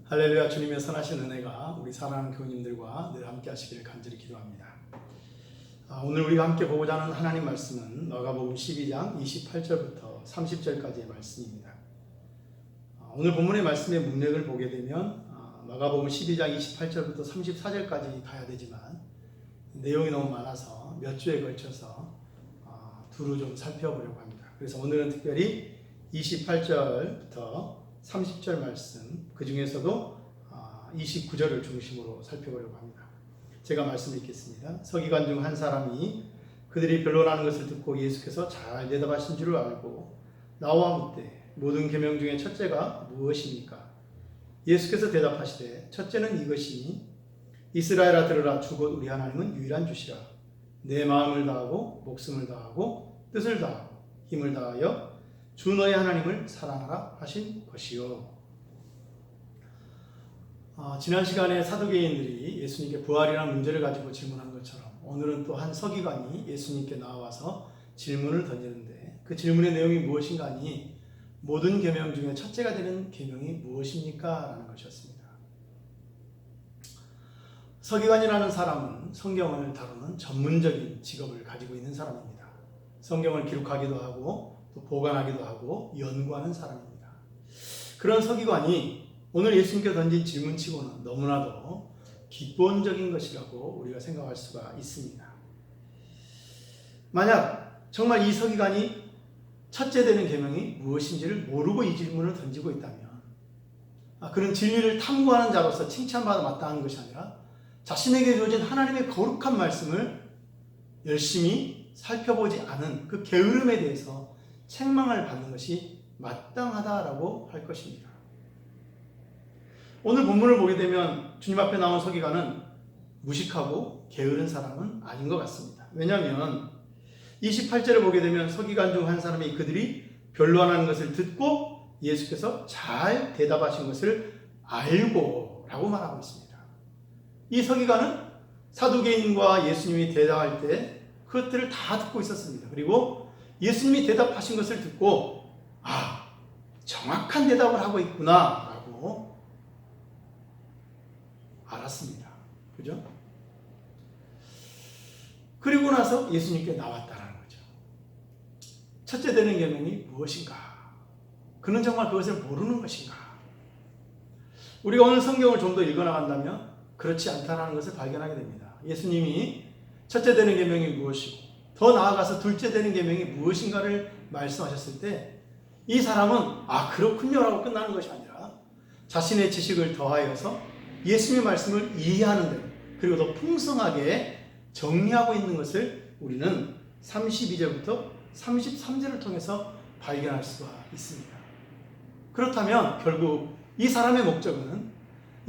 할렐루야. 주님의 선하신 은혜가 우리 사랑하는 교우님들과 늘 함께 하시기를 간절히 기도합니다. 오늘 우리가 함께 보고자 하는 하나님 말씀은 마가복음 12장 28절부터 30절까지의 말씀입니다. 오늘 본문의 말씀의 문맥을 보게 되면 마가복음 12장 28절부터 34절까지 가야 되지만 내용이 너무 많아서 몇 주에 걸쳐서 두루 좀 살펴보려고 합니다. 그래서 오늘은 특별히 28절부터 30절 말씀, 그 중에서도 29절을 중심으로 살펴보려고 합니다. 제가 말씀 읽겠습니다. 서기관 중 한 사람이 그들이 변론하는 것을 듣고 예수께서 잘 대답하신 줄을 알고 나와 묻되 모든 계명 중에 첫째가 무엇입니까? 예수께서 대답하시되 첫째는 이것이니 이스라엘아 들으라. 주 곧 우리 하나님은 유일한 주시라. 내 마음을 다하고 목숨을 다하고 뜻을 다하고 힘을 다하여 주 너의 하나님을 사랑하라 하신 것이요. 지난 시간에 사두개인들이 예수님께 부활이라는 문제를 가지고 질문한 것처럼 오늘은 또 한 서기관이 예수님께 나와서 질문을 던지는데 그 질문의 내용이 무엇인가 하니 모든 계명 중에 첫째가 되는 계명이 무엇입니까? 라는 것이었습니다. 서기관이라는 사람은 성경을 다루는 전문적인 직업을 가지고 있는 사람입니다. 성경을 기록하기도 하고 또 보관하기도 하고 연구하는 사람입니다. 그런 서기관이 오늘 예수님께 던진 질문치고는 너무나도 기본적인 것이라고 우리가 생각할 수가 있습니다. 만약 정말 이 서기관이 첫째 되는 계명이 무엇인지를 모르고 이 질문을 던지고 있다면 그는 진리를 탐구하는 자로서 칭찬받아 마땅한 것이 아니라 자신에게 주어진 하나님의 거룩한 말씀을 열심히 살펴보지 않은 그 게으름에 대해서 책망을 받는 것이 마땅하다라고 할 것입니다. 오늘 본문을 보게 되면 주님 앞에 나온 서기관은 무식하고 게으른 사람은 아닌 것 같습니다. 왜냐하면 28절을 보게 되면 서기관 중 한 사람이 그들이 변론하는 것을 듣고 예수께서 잘 대답하신 것을 알고 라고 말하고 있습니다. 이 서기관은 사두개인과 예수님이 대답할 때 그것들을 다 듣고 있었습니다. 그리고 예수님이 대답하신 것을 듣고 정확한 대답을 하고 있구나 라고 알았습니다. 그죠? 그리고 나서 예수님께 나왔다는 거죠. 첫째 되는 계명이 무엇인가? 그는 정말 그것을 모르는 것인가? 우리가 오늘 성경을 좀 더 읽어나간다면 그렇지 않다는 것을 발견하게 됩니다. 예수님이 첫째 되는 계명이 무엇이고 더 나아가서 둘째 되는 계명이 무엇인가를 말씀하셨을 때 이 사람은 그렇군요 라고 끝나는 것이 아니라 자신의 지식을 더하여서 예수님의 말씀을 이해하는 데 그리고 더 풍성하게 정리하고 있는 것을 우리는 32절부터 33절을 통해서 발견할 수가 있습니다. 그렇다면 결국 이 사람의 목적은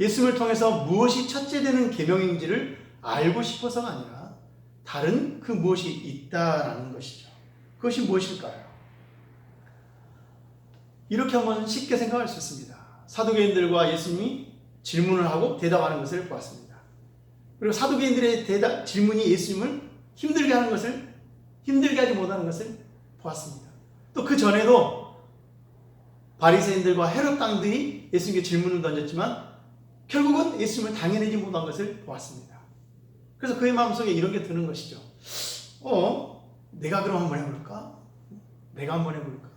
예수님을 통해서 무엇이 첫째 되는 계명인지를 알고 싶어서가 아니라 다른 그 무엇이 있다라는 것이죠. 그것이 무엇일까요? 이렇게 한번 쉽게 생각할 수 있습니다. 사두개인들과 예수님이 질문을 하고 대답하는 것을 보았습니다. 그리고 사두개인들의 질문이 예수님을 힘들게 하지 못하는 것을 보았습니다. 또 그 전에도 바리새인들과 헤롯 당들이 예수님께 질문을 던졌지만 결국은 예수님을 당해내지 못한 것을 보았습니다. 그래서 그의 마음속에 이런 게 드는 것이죠. 내가 그럼 한번 해볼까? 내가 한번 해볼까?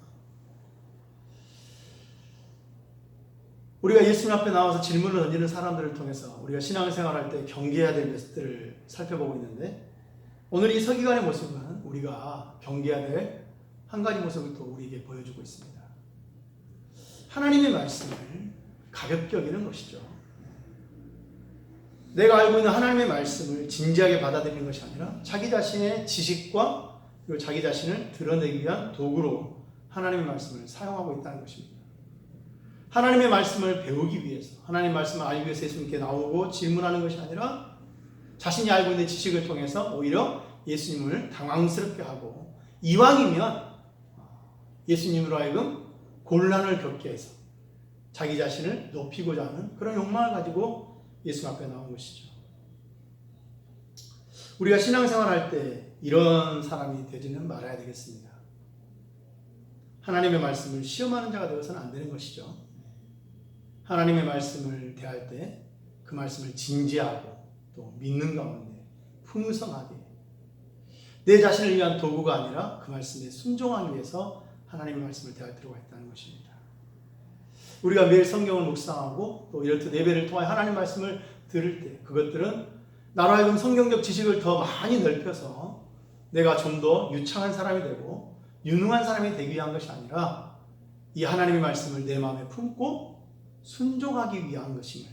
우리가 예수님 앞에 나와서 질문을 던지는 사람들을 통해서 우리가 신앙생활할 때 경계해야 될 것들을 살펴보고 있는데 오늘 이 서기관의 모습은 우리가 경계해야 될 한 가지 모습을 또 우리에게 보여주고 있습니다. 하나님의 말씀을 가볍게 여기는 것이죠. 내가 알고 있는 하나님의 말씀을 진지하게 받아들이는 것이 아니라 자기 자신의 지식과 그리고 자기 자신을 드러내기 위한 도구로 하나님의 말씀을 사용하고 있다는 것입니다. 하나님의 말씀을 배우기 위해서 하나님의 말씀을 알기 위해서 예수님께 나오고 질문하는 것이 아니라 자신이 알고 있는 지식을 통해서 오히려 예수님을 당황스럽게 하고 이왕이면 예수님으로 하여금 곤란을 겪게 해서 자기 자신을 높이고자 하는 그런 욕망을 가지고 예수 앞에 나온 것이죠. 우리가 신앙생활할 때 이런 사람이 되지는 말아야 되겠습니다. 하나님의 말씀을 시험하는 자가 되어서는 안 되는 것이죠. 하나님의 말씀을 대할 때 그 말씀을 진지하고 또 믿는 가운데 풍성하게 내 자신을 위한 도구가 아니라 그 말씀에 순종하기 위해서 하나님의 말씀을 대할 필요가 있다는 것입니다. 우리가 매일 성경을 묵상하고 또 이렇듯 예배를 통해 하나님 말씀을 들을 때 그것들은 나로 하여금 성경적 지식을 더 많이 넓혀서 내가 좀 더 유창한 사람이 되고 유능한 사람이 되기 위한 것이 아니라 이 하나님의 말씀을 내 마음에 품고 순종하기 위한 것임을,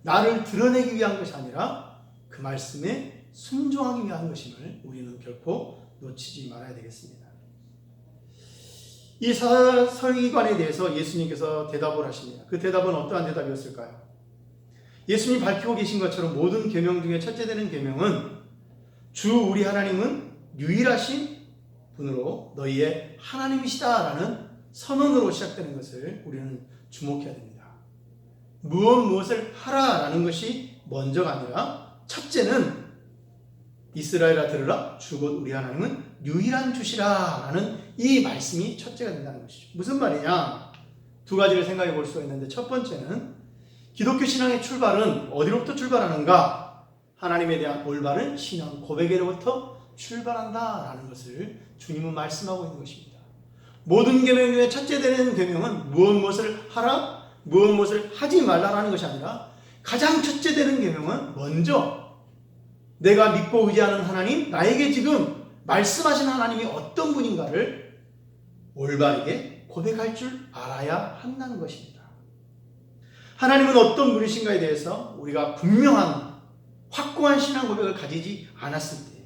나를 드러내기 위한 것이 아니라 그 말씀에 순종하기 위한 것임을 우리는 결코 놓치지 말아야 되겠습니다. 이 서기관에 대해서 예수님께서 대답을 하십니다. 그 대답은 어떠한 대답이었을까요? 예수님이 밝히고 계신 것처럼 모든 계명 중에 첫째 되는 계명은 주 우리 하나님은 유일하신 분으로 너희의 하나님이시다라는 선언으로 시작되는 것을 우리는 주목해야 됩니다. 무엇을 하라라는 것이 먼저가 아니라 첫째는 이스라엘아 들으라 주 곧 우리 하나님은 유일한 주시라라는 이 말씀이 첫째가 된다는 것이죠. 무슨 말이냐? 두 가지를 생각해 볼 수가 있는데 첫 번째는 기독교 신앙의 출발은 어디로부터 출발하는가? 하나님에 대한 올바른 신앙 고백으로부터 출발한다라는 것을 주님은 말씀하고 있는 것입니다. 모든 계명 중에 첫째 되는 계명은 무엇을 하라, 무엇을 하지 말라라는 것이 아니라 가장 첫째 되는 계명은 먼저 내가 믿고 의지하는 하나님, 나에게 지금 말씀하신 하나님이 어떤 분인가를 올바르게 고백할 줄 알아야 한다는 것입니다. 하나님은 어떤 분이신가에 대해서 우리가 분명한 확고한 신앙 고백을 가지지 않았을 때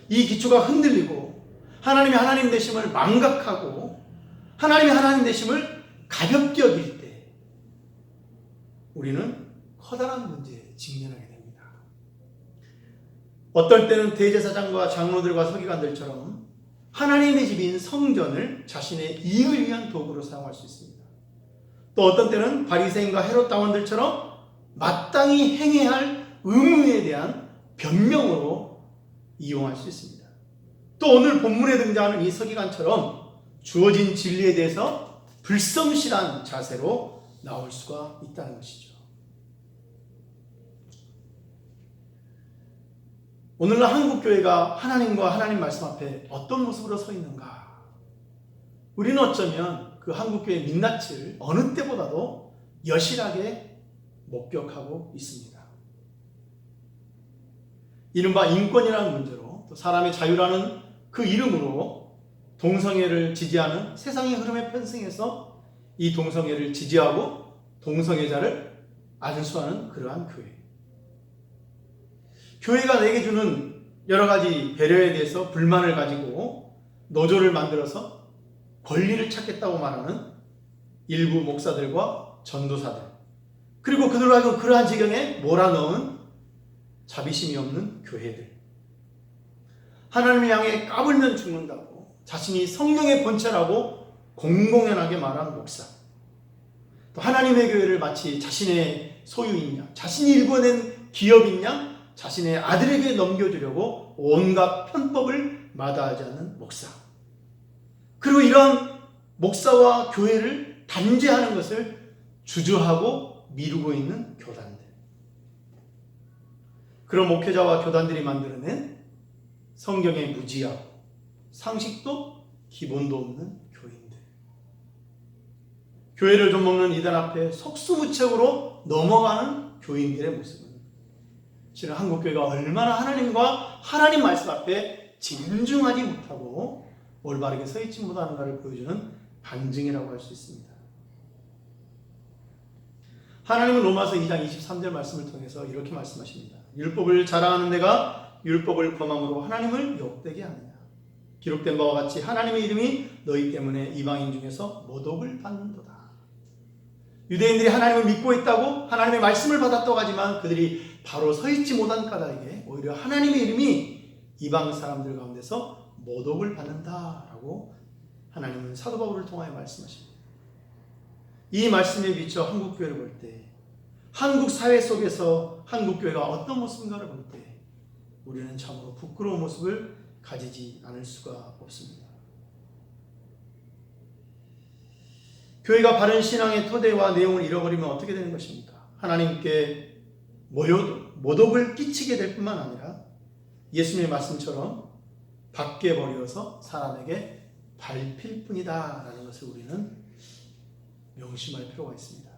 이 기초가 흔들리고 하나님의 하나님 되심을 망각하고 하나님의 하나님 되심을 가볍게 여길 때 우리는 커다란 문제에 직면하게 됩니다. 어떨 때는 대제사장과 장로들과 서기관들처럼 하나님의 집인 성전을 자신의 이익을 위한 도구로 사용할 수 있습니다. 또 어떤 때는 바리새인과 헤롯 당원들처럼 마땅히 행해야 할 의무에 대한 변명으로 이용할 수 있습니다. 또 오늘 본문에 등장하는 이 서기관처럼 주어진 진리에 대해서 불성실한 자세로 나올 수가 있다는 것이죠. 오늘날 한국교회가 하나님과 하나님 말씀 앞에 어떤 모습으로 서 있는가? 우리는 어쩌면 그 한국교회의 민낯을 어느 때보다도 여실하게 목격하고 있습니다. 이른바 인권이라는 문제로 또 사람의 자유라는 그 이름으로 동성애를 지지하는 세상의 흐름에 편승해서 이 동성애를 지지하고 동성애자를 안수하는 그러한 교회. 교회가 내게 주는 여러 가지 배려에 대해서 불만을 가지고 노조를 만들어서 권리를 찾겠다고 말하는 일부 목사들과 전도사들, 그리고 그들로 하여금 그러한 지경에 몰아넣은 자비심이 없는 교회들, 하나님을 향해 까불면 죽는다고 자신이 성령의 본체라고 공공연하게 말하는 목사, 또 하나님의 교회를 마치 자신의 소유이냐, 자신이 일궈낸 기업이냐, 자신의 아들에게 넘겨주려고 온갖 편법을 마다하지 않는 목사, 그리고 이런 목사와 교회를 단죄하는 것을 주저하고 미루고 있는 교단들, 그런 목회자와 교단들이 만들어낸 성경에 무지하고 상식도 기본도 없는 교인들, 교회를 좀 먹는 이단 앞에 속수무책으로 넘어가는 교인들의 모습은 실은 한국교회가 얼마나 하나님과 하나님 말씀 앞에 진중하지 못하고 올바르게 서 있지 못하는가를 보여주는 반증이라고 할 수 있습니다. 하나님은 로마서 2장 23절 말씀을 통해서 이렇게 말씀하십니다. 율법을 자랑하는 내가 율법을 범함으로 하나님을 욕되게 하느냐. 기록된 바와 같이 하나님의 이름이 너희 때문에 이방인 중에서 모독을 받는도다. 유대인들이 하나님을 믿고 있다고 하나님의 말씀을 받았다고 하지만 그들이 바로 서 있지 못한 까닭에 오히려 하나님의 이름이 이방 사람들 가운데서 모독을 받는다라고 하나님은 사도 바울을 통하여 말씀하십니다. 이 말씀에 비춰 한국교회를 볼 때, 한국 사회 속에서 한국교회가 어떤 모습인가를 볼 때 우리는 참으로 부끄러운 모습을 가지지 않을 수가 없습니다. 교회가 바른 신앙의 토대와 내용을 잃어버리면 어떻게 되는 것입니까? 하나님께 모독을 끼치게 될 뿐만 아니라 예수님의 말씀처럼 밖에 버려서 사람에게 밟힐 뿐이다 라는 것을 우리는 명심할 필요가 있습니다.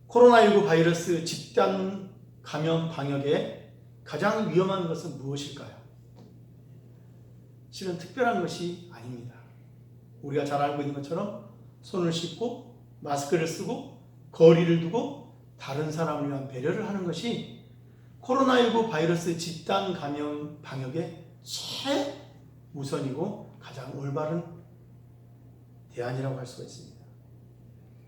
코로나19 바이러스 집단 감염 방역에 가장 위험한 것은 무엇일까요? 실은 특별한 것이 아닙니다. 우리가 잘 알고 있는 것처럼 손을 씻고 마스크를 쓰고 거리를 두고 다른 사람을 위한 배려를 하는 것이 코로나19 바이러스 집단 감염 방역의 최우선이고 가장 올바른 대안이라고 할 수가 있습니다.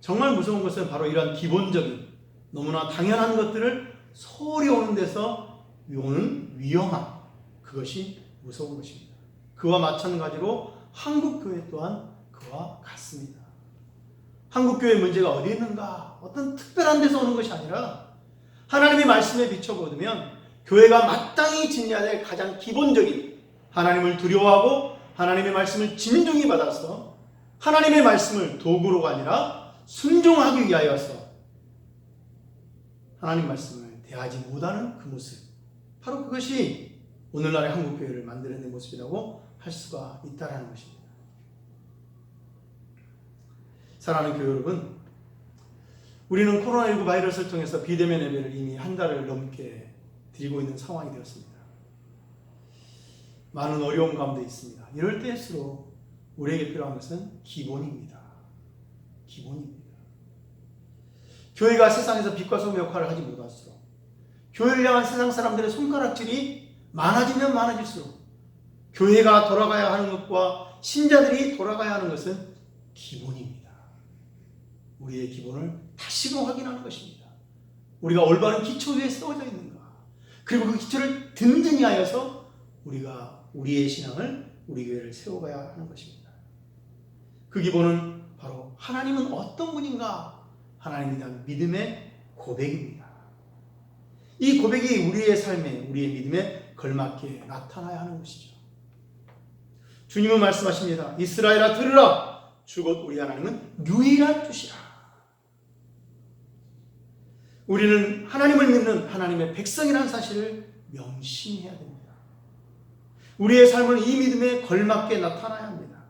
정말 무서운 것은 바로 이러한 기본적인 너무나 당연한 것들을 소홀히 오는 데서 오는 위험함, 그것이 무서운 것입니다. 그와 마찬가지로 한국교회 또한 그와 같습니다. 한국교회 문제가 어디 있는가? 어떤 특별한 데서 오는 것이 아니라 하나님의 말씀에 비춰보면 교회가 마땅히 지녀야 될 가장 기본적인 하나님을 두려워하고 하나님의 말씀을 진중히 받아서 하나님의 말씀을 도구로가 아니라 순종하기 위하여서 하나님 말씀을 대하지 못하는 그 모습, 바로 그것이 오늘날의 한국교회를 만들어낸 모습이라고 할 수가 있다는 것입니다. 사랑하는 교회 여러분, 우리는 코로나19 바이러스를 통해서 비대면 예배를 이미 한 달을 넘게 드리고 있는 상황이 되었습니다. 많은 어려움 가운데 있습니다. 이럴 때일수록 우리에게 필요한 것은 기본입니다. 기본입니다. 교회가 세상에서 빛과 소금의 역할을 하지 못할수록, 교회를 향한 세상 사람들의 손가락질이 많아지면 많아질수록 교회가 돌아가야 하는 것과 신자들이 돌아가야 하는 것은 기본입니다. 우리의 기본을 다시금 확인하는 것입니다. 우리가 올바른 기초 위에 세워져 있는가, 그리고 그 기초를 든든히 하여서 우리가 우리의 신앙을, 우리 교회를 세워가야 하는 것입니다. 그 기본은 바로 하나님은 어떤 분인가, 하나님에 대한 믿음의 고백입니다. 이 고백이 우리의 삶에, 우리의 믿음에 걸맞게 나타나야 하는 것이죠. 주님은 말씀하십니다. 이스라엘아 들으라, 주 곧 우리 하나님은 유일한 주시라. 우리는 하나님을 믿는 하나님의 백성이라는 사실을 명심해야 됩니다. 우리의 삶은 이 믿음에 걸맞게 나타나야 합니다.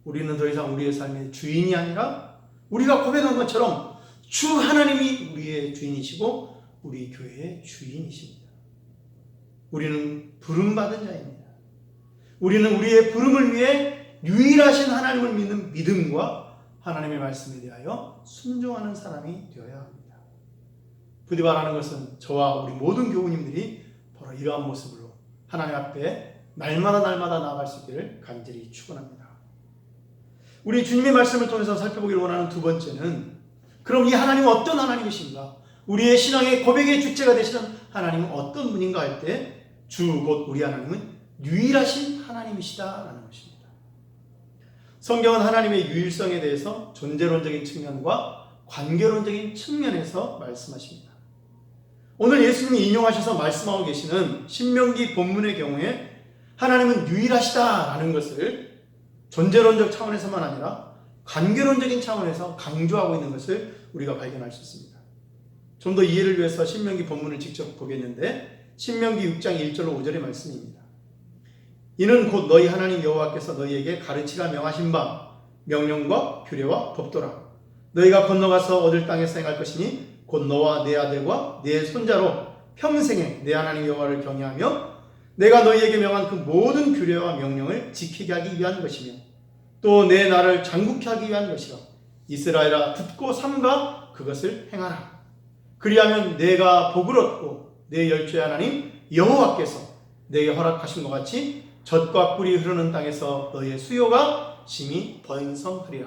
우리는 더 이상 우리의 삶의 주인이 아니라 우리가 고백한 것처럼 주 하나님이 우리의 주인이시고 우리 교회의 주인이십니다. 우리는 부름받은 자입니다. 우리는 우리의 부름을 위해 유일하신 하나님을 믿는 믿음과 하나님의 말씀에 대하여 순종하는 사람이 되어야 합니다. 부디 바라는 것은 저와 우리 모든 교우님들이 바로 이러한 모습으로 하나님 앞에 날마다 나아갈 수 있기를 간절히 축원합니다. 우리 주님의 말씀을 통해서 살펴보기를 원하는 두 번째는, 그럼 이 하나님은 어떤 하나님이신가? 우리의 신앙의 고백의 주체가 되시는 하나님은 어떤 분인가 할 때 주 곧 우리 하나님은 유일하신 하나님이시다라는 것입니다. 성경은 하나님의 유일성에 대해서 존재론적인 측면과 관계론적인 측면에서 말씀하십니다. 오늘 예수님이 인용하셔서 말씀하고 계시는 신명기 본문의 경우에 하나님은 유일하시다라는 것을 존재론적 차원에서만 아니라 관계론적인 차원에서 강조하고 있는 것을 우리가 발견할 수 있습니다. 좀 더 이해를 위해서 신명기 본문을 직접 보겠는데, 신명기 6장 1절로 5절의 말씀입니다. 이는 곧 너희 하나님 여호와께서 너희에게 가르치라 명하신 바 명령과 규례와 법도라. 너희가 건너가서 얻을 땅에서 행할 것이니 곧 너와 내 아들과 내 손자로 평생에 내 하나님 여호와를 경외하며 내가 너희에게 명한 그 모든 규례와 명령을 지키게 하기 위한 것이며 또 내 나라를 장국케 하기 위한 것이라. 이스라엘아 듣고 삼가 그것을 행하라. 그리하면 내가 복을 얻고 내 열조의 하나님 여호와께서 내게 허락하신 것 같이 젖과 꿀이 흐르는 땅에서 너희의 수요가 심히 번성하리라.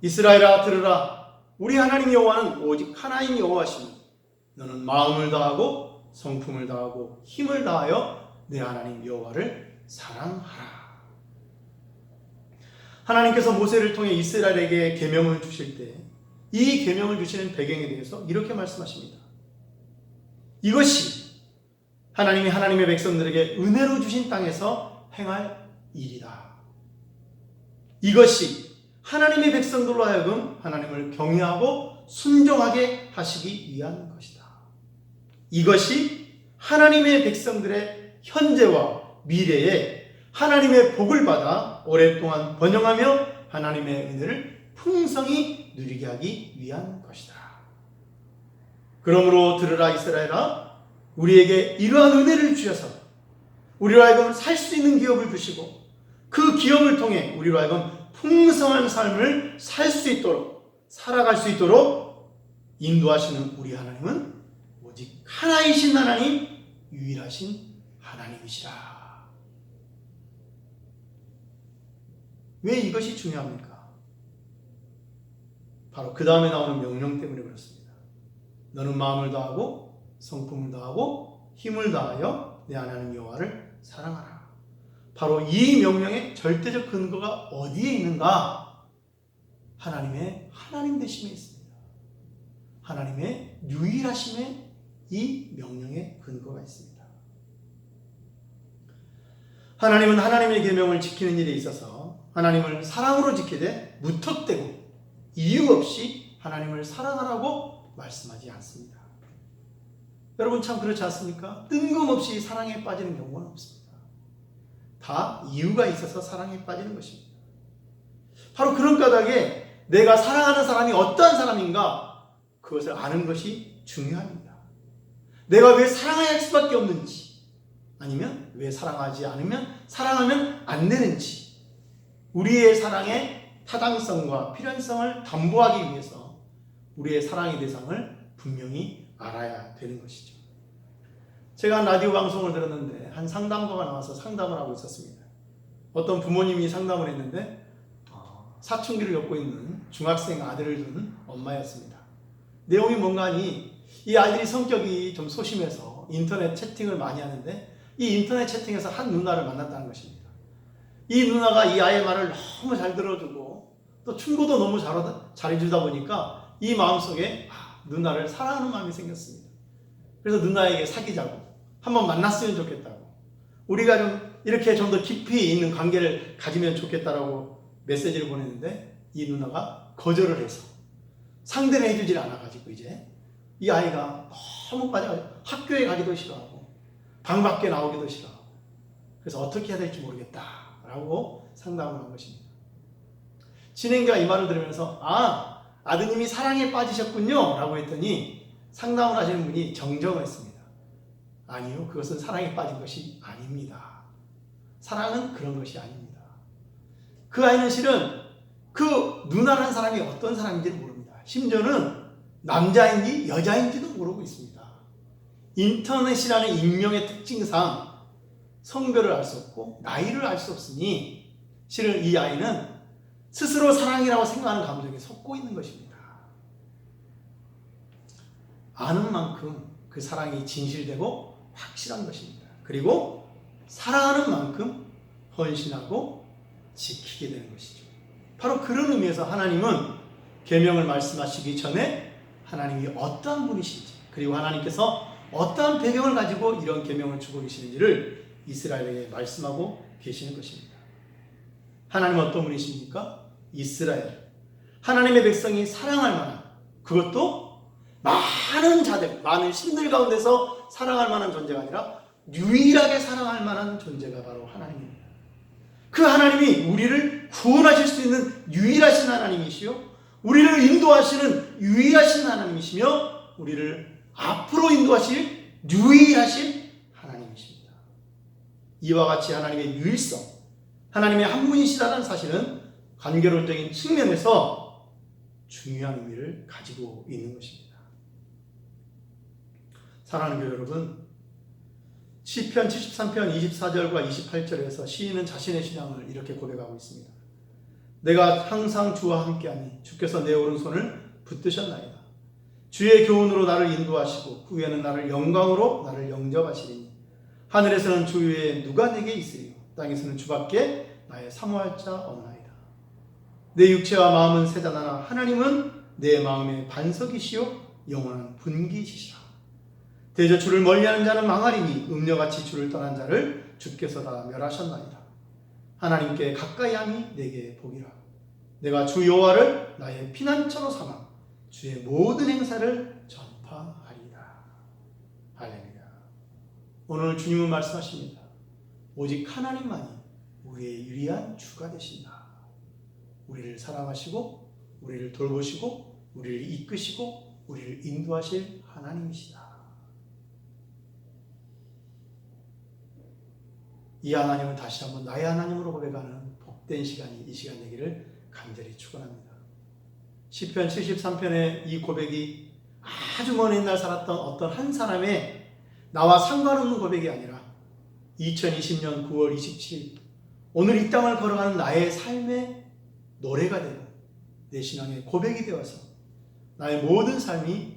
이스라엘아 들으라. 우리 하나님 여호와는 오직 하나인 여호와시니 너는 마음을 다하고 성품을 다하고 힘을 다하여 내 하나님 여호와를 사랑하라. 하나님께서 모세를 통해 이스라엘에게 계명을 주실 때 이 계명을 주시는 배경에 대해서 이렇게 말씀하십니다. 이것이 하나님이 하나님의 백성들에게 은혜로 주신 땅에서 행할 일이다. 이것이 하나님의 백성들로 하여금 하나님을 경외하고 순종하게 하시기 위한 것이다. 이것이 하나님의 백성들의 현재와 미래에 하나님의 복을 받아 오랫동안 번영하며 하나님의 은혜를 풍성히 누리게 하기 위한 것이다. 그러므로 들으라 이스라엘아, 우리에게 이러한 은혜를 주셔서 우리로 하여금 살 수 있는 기업을 주시고 그 기업을 통해 우리로 하여금 풍성한 삶을 살 수 있도록, 살아갈 수 있도록 인도하시는 우리 하나님은 오직 하나이신 하나님, 유일하신 하나님이시라. 왜 이것이 중요합니까? 바로 그 다음에 나오는 명령 때문에 그렇습니다. 너는 마음을 다하고 성품을 다하고 힘을 다하여 내 하나님 여호와를 사랑하라. 바로 이 명령의 절대적 근거가 어디에 있는가? 하나님의 하나님 되심에 있습니다. 하나님의 유일하심에 이 명령의 근거가 있습니다. 하나님은 하나님의 계명을 지키는 일에 있어서 하나님을 사랑으로 지키되 무턱대고 이유 없이 하나님을 사랑하라고 말씀하지 않습니다. 여러분 참 그렇지 않습니까? 뜬금없이 사랑에 빠지는 경우는 없습니다. 다 이유가 있어서 사랑에 빠지는 것입니다. 바로 그런 까닭에 내가 사랑하는 사람이 어떠한 사람인가 그것을 아는 것이 중요합니다. 내가 왜 사랑해야 할 수밖에 없는지, 아니면 왜 사랑하지 않으면 사랑하면 안 되는지, 우리의 사랑의 타당성과 필연성을 담보하기 위해서 우리의 사랑의 대상을 분명히 알아야 되는 것이죠. 제가 라디오 방송을 들었는데 한 상담가가 나와서 상담을 하고 있었습니다. 어떤 부모님이 상담을 했는데 사춘기를 겪고 있는 중학생 아들을 둔 엄마였습니다. 내용이 뭔가 하니 이 아이들이 성격이 좀 소심해서 인터넷 채팅을 많이 하는데 이 인터넷 채팅에서 한 누나를 만났다는 것입니다. 이 누나가 이 아이의 말을 너무 잘 들어주고 또 충고도 너무 잘해주다 보니까 이 마음속에 누나를 사랑하는 마음이 생겼습니다. 그래서 누나에게 사귀자고, 한번 만났으면 좋겠다고, 우리가 좀 이렇게 좀 더 깊이 있는 관계를 가지면 좋겠다라고 메시지를 보냈는데 이 누나가 거절을 해서 상대를 해주질 않아가지고 이제 이 아이가 너무 빠져가지고 학교에 가기도 싫어하고 방 밖에 나오기도 싫어하고 그래서 어떻게 해야 될지 모르겠다라고 상담을 한 것입니다. 진행자가 이 말을 들으면서 아드님이 사랑에 빠지셨군요 라고 했더니 상담을 하시는 분이 정정을 했습니다. 아니요, 그것은 사랑에 빠진 것이 아닙니다. 사랑은 그런 것이 아닙니다. 그 아이는 실은 그 누나라는 사람이 어떤 사람인지를 모릅니다. 심지어는 남자인지 여자인지도 모르고 있습니다. 인터넷이라는 익명의 특징상 성별을 알 수 없고 나이를 알 수 없으니 실은 이 아이는 스스로 사랑이라고 생각하는 감정에 속고 있는 것입니다. 아는 만큼 그 사랑이 진실되고 확실한 것입니다. 그리고 사랑하는 만큼 헌신하고 지키게 되는 것이죠. 바로 그런 의미에서 하나님은 계명을 말씀하시기 전에 하나님이 어떠한 분이신지, 그리고 하나님께서 어떠한 배경을 가지고 이런 계명을 주고 계시는지를 이스라엘에게 말씀하고 계시는 것입니다. 하나님은 어떤 분이십니까? 이스라엘, 하나님의 백성이 사랑할 만한, 그것도 많은 자들, 많은 신들 가운데서 사랑할 만한 존재가 아니라 유일하게 사랑할 만한 존재가 바로 하나님입니다. 그 하나님이 우리를 구원하실 수 있는 유일하신 하나님이시요, 우리를 인도하시는 유일하신 하나님이시며 우리를 앞으로 인도하실 유일하신 하나님이십니다. 이와 같이 하나님의 유일성, 하나님의 한 분이시라는 사실은 관계론적인 측면에서 중요한 의미를 가지고 있는 것입니다. 사랑하는 교회 여러분, 시편 73편 24절과 28절에서 시인은 자신의 신앙을 이렇게 고백하고 있습니다. 내가 항상 주와 함께하니 주께서 내 오른손을 붙드셨나이다. 주의 교훈으로 나를 인도하시고 후에는 나를 영광으로 나를 영접하시리니 하늘에서는 주 외에 누가 내게 있으리요 땅에서는 주밖에 나의 사모할 자 없나이다. 내 육체와 마음은 세자나나 하나님은 내 마음의 반석이시요 영원한 분기시시라. 대저 주를 멀리하는 자는 망하리니 음녀같이 주를 떠난 자를 주께서 다 멸하셨나이다. 하나님께 가까이함이 내게 복이라. 내가 주 여호와를 나의 피난처로 삼아 주의 모든 행사를 전파하리라. 할렐루야. 오늘 주님은 말씀하십니다. 오직 하나님만이 우리의 유리한 주가 되신다. 우리를 사랑하시고 우리를 돌보시고 우리를 이끄시고 우리를 인도하실 하나님이시다. 이 하나님을 다시 한번 나의 하나님으로 고백하는 복된 시간이 이 시간 되기를 간절히 축원합니다. 시편 73편의 이 고백이 아주 먼 옛날 살았던 어떤 한 사람의 나와 상관없는 고백이 아니라 2020년 9월 27일 오늘 이 땅을 걸어가는 나의 삶의 노래가 되고 내 신앙의 고백이 되어서 나의 모든 삶이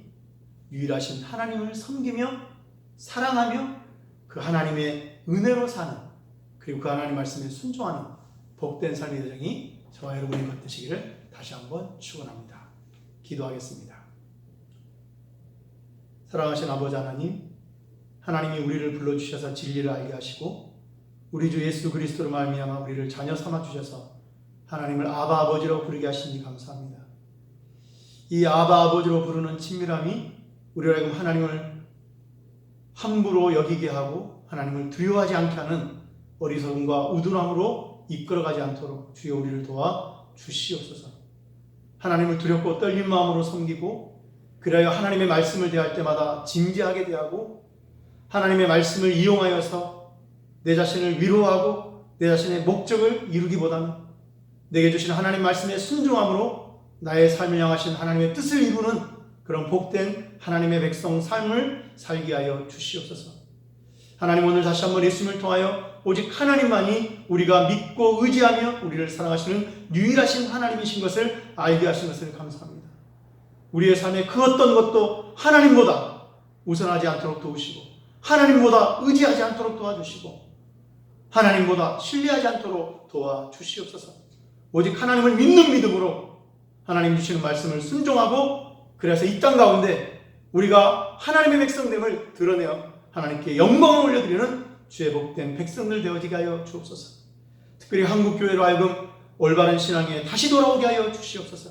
유일하신 하나님을 섬기며 사랑하며 그 하나님의 은혜로 사는, 그리고 그 하나님 말씀에 순종하는 복된 삶의 여정이 저와 여러분이 되시기를 다시 한번 축원합니다. 기도하겠습니다. 사랑하신 아버지 하나님, 하나님이 우리를 불러주셔서 진리를 알게 하시고 우리 주 예수 그리스도로 말미암아 우리를 자녀 삼아 주셔서 하나님을 아바 아버지로 부르게 하시니 감사합니다. 이 아바 아버지로 부르는 친밀함이 우리로 하여금 하나님을 함부로 여기게 하고 하나님을 두려워하지 않게 하는 어리석음과 우둔함으로 이끌어가지 않도록 주여 우리를 도와 주시옵소서. 하나님을 두렵고 떨린 마음으로 섬기고 그래야 하나님의 말씀을 대할 때마다 진지하게 대하고 하나님의 말씀을 이용하여서 내 자신을 위로하고 내 자신의 목적을 이루기보다는 내게 주신 하나님 말씀에 순종함으로 나의 삶을 향하신 하나님의 뜻을 이루는 그런 복된 하나님의 백성 삶을 살게 하여 주시옵소서. 하나님, 오늘 다시 한번 예수님을 통하여 오직 하나님만이 우리가 믿고 의지하며 우리를 사랑하시는 유일하신 하나님이신 것을 알게 하신 것을 감사합니다. 우리의 삶의 그 어떤 것도 하나님보다 우선하지 않도록 도우시고 하나님보다 의지하지 않도록 도와주시고 하나님보다 신뢰하지 않도록 도와주시옵소서. 오직 하나님을 믿는 믿음으로 하나님 주시는 말씀을 순종하고 그래서 이 땅 가운데 우리가 하나님의 백성됨을 드러내어 하나님께 영광을 올려드리는 주의 복된 백성들 되어지게 하여 주옵소서. 특별히 한국교회로 하여금 올바른 신앙에 다시 돌아오게 하여 주시옵소서.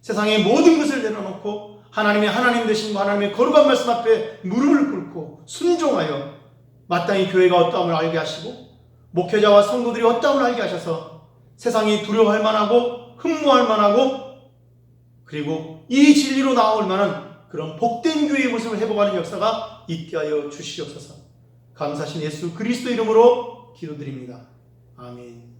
세상의 모든 것을 내려놓고 하나님의 하나님 되신 하나님의 거룩한 말씀 앞에 무릎을 꿇고 순종하여 마땅히 교회가 어떠함을 알게 하시고 목회자와 성도들이 어떠함을 알게 하셔서 세상이 두려워할 만하고 흠모할 만하고 그리고 이 진리로 나올 만한 그런 복된 교회의 모습을 회복하는 역사가 있게 하여 주시옵소서. 감사하신 예수 그리스도 이름으로 기도드립니다. 아멘.